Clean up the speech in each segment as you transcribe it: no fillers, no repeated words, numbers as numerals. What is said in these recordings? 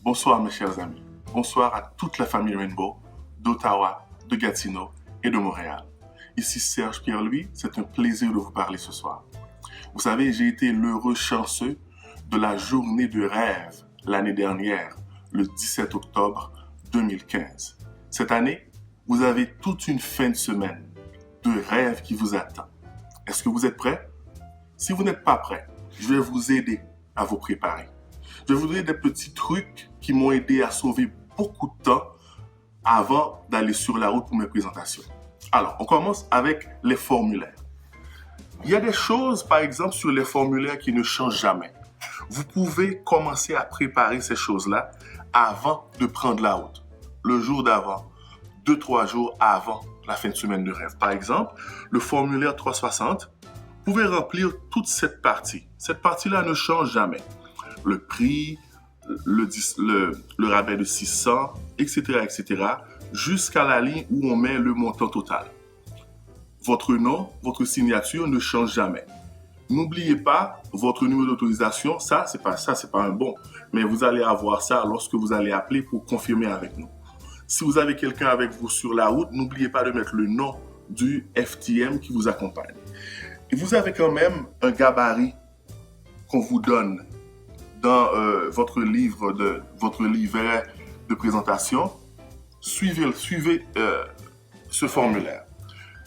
Bonsoir mes chers amis. Bonsoir à toute la famille Rainbow d'Ottawa, de Gatineau et de Montréal. Ici Serge Pierre-Louis, c'est un plaisir de vous parler ce soir. Vous savez, j'ai été l'heureux chanceux de la journée de rêve l'année dernière, le 17 octobre 2015. Cette année, vous avez toute une fin de semaine de rêve qui vous attend. Est-ce que vous êtes prêts? Si vous n'êtes pas prêts, je vais vous aider à vous préparer. Je vais vous donner des petits trucs qui m'ont aidé à sauver beaucoup de temps avant d'aller sur la route pour mes présentations. Alors, on commence avec les formulaires. Il y a des choses, par exemple, sur les formulaires qui ne changent jamais. Vous pouvez commencer à préparer ces choses-là avant de prendre la route. Le jour d'avant, 2-3 jours avant la fin de semaine de rêve. Par exemple, le formulaire 360, vous pouvez remplir toute cette partie. Cette partie-là ne change jamais. Le prix, le rabais de 600, etc., jusqu'à la ligne où on met le montant total. Votre nom, votre signature ne change jamais. N'oubliez pas votre numéro d'autorisation, c'est pas un bon, mais vous allez avoir ça lorsque vous allez appeler pour confirmer avec nous. Si vous avez quelqu'un avec vous sur la route, n'oubliez pas de mettre le nom du FTM qui vous accompagne. Et vous avez quand même un gabarit qu'on vous donne dans votre livret de présentation. Suivez ce formulaire.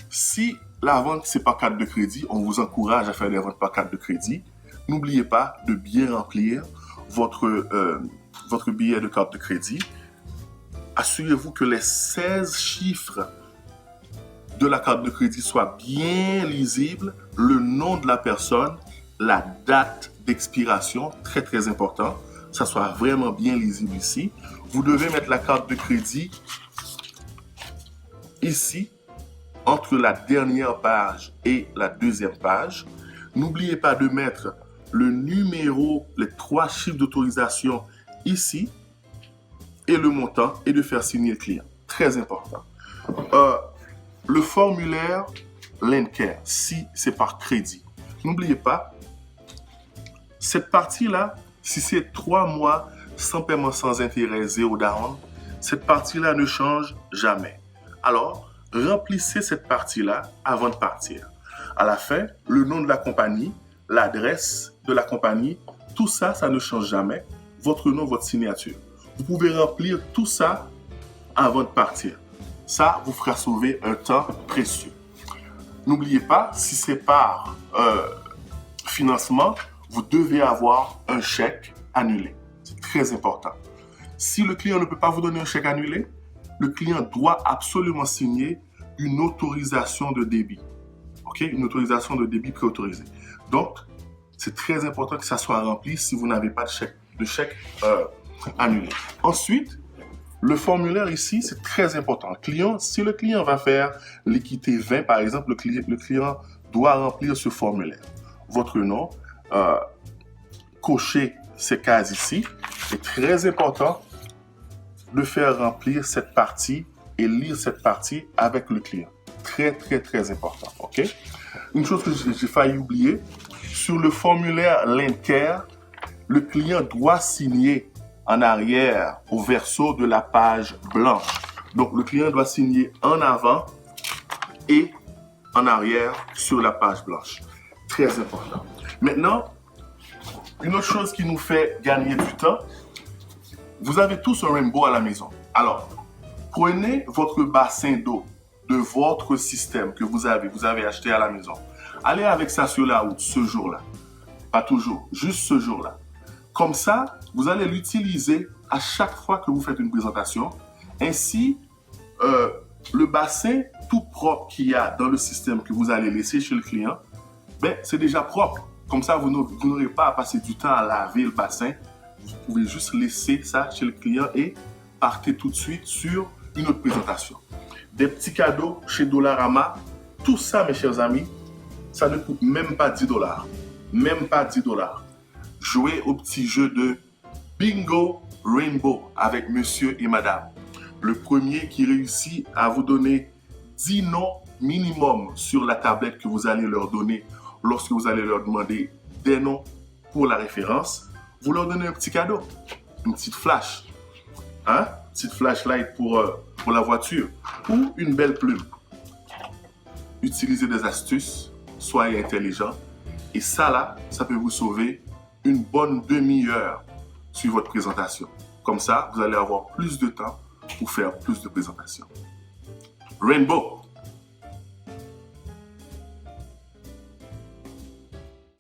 Si la vente, ce n'est pas carte de crédit, on vous encourage à faire des ventes par carte de crédit. N'oubliez pas de bien remplir votre billet de carte de crédit. Assurez-vous que les 16 chiffres de la carte de crédit soient bien lisibles, le nom de la personne, la date d'expiration, très très important, ça soit vraiment bien lisible ici. Vous devez mettre la carte de crédit ici, entre la dernière page et la deuxième page. N'oubliez pas de mettre le numéro, les 3 chiffres d'autorisation ici, et le montant, et de faire signer le client. Très important. Le formulaire Landcare, si c'est par crédit. N'oubliez pas, cette partie-là, si c'est 3 mois sans paiement sans intérêt, 0 down, cette partie-là ne change jamais. Alors, remplissez cette partie-là avant de partir. À la fin, le nom de la compagnie, l'adresse de la compagnie, tout ça, ça ne change jamais. Votre nom, votre signature. Vous pouvez remplir tout ça avant de partir. Ça vous fera sauver un temps précieux. N'oubliez pas, si c'est par financement, vous devez avoir un chèque annulé. C'est très important. Si le client ne peut pas vous donner un chèque annulé, le client doit absolument signer une autorisation de débit. OK? Une autorisation de débit préautorisée. Donc, c'est très important que ça soit rempli si vous n'avez pas de chèque annulé. Ensuite, le formulaire ici, c'est très important. Si le client va faire l'équité 20, par exemple, le client doit remplir ce formulaire. Votre nom, cocher ces cases ici. C'est très important de faire remplir cette partie et lire cette partie avec le client. Très, très, très important. OK? Une chose que j'ai failli oublier, sur le formulaire Landcare, le client doit signer en arrière au verso de la page blanche. Donc, le client doit signer en avant et en arrière sur la page blanche. Très important. Maintenant, une autre chose qui nous fait gagner du temps, vous avez tous un Rainbow à la maison. Alors, prenez votre bassin d'eau de votre système que vous avez acheté à la maison. Allez avec ça sur la route ce jour-là. Pas toujours, juste ce jour-là. Comme ça, vous allez l'utiliser à chaque fois que vous faites une présentation. Ainsi, le bassin tout propre qu'il y a dans le système que vous allez laisser chez le client, c'est déjà propre. Comme ça, vous n'aurez pas à passer du temps à laver le bassin. Vous pouvez juste laisser ça chez le client et partez tout de suite sur une autre présentation. Des petits cadeaux chez Dollarama. Tout ça, mes chers amis, ça ne coûte même pas 10 $. Même pas 10 $. Jouez au petit jeu de Bingo Rainbow avec monsieur et madame. Le premier qui réussit à vous donner 10 noms minimum sur la tablette que vous allez leur donner lorsque vous allez leur demander des noms pour la référence, vous leur donnez un petit cadeau, une petite flash. hein? Petite flashlight pour la voiture ou une belle plume. Utilisez des astuces, soyez intelligent et ça là, ça peut vous sauver une bonne demi-heure sur votre présentation. Comme ça, vous allez avoir plus de temps pour faire plus de présentations. Rainbow,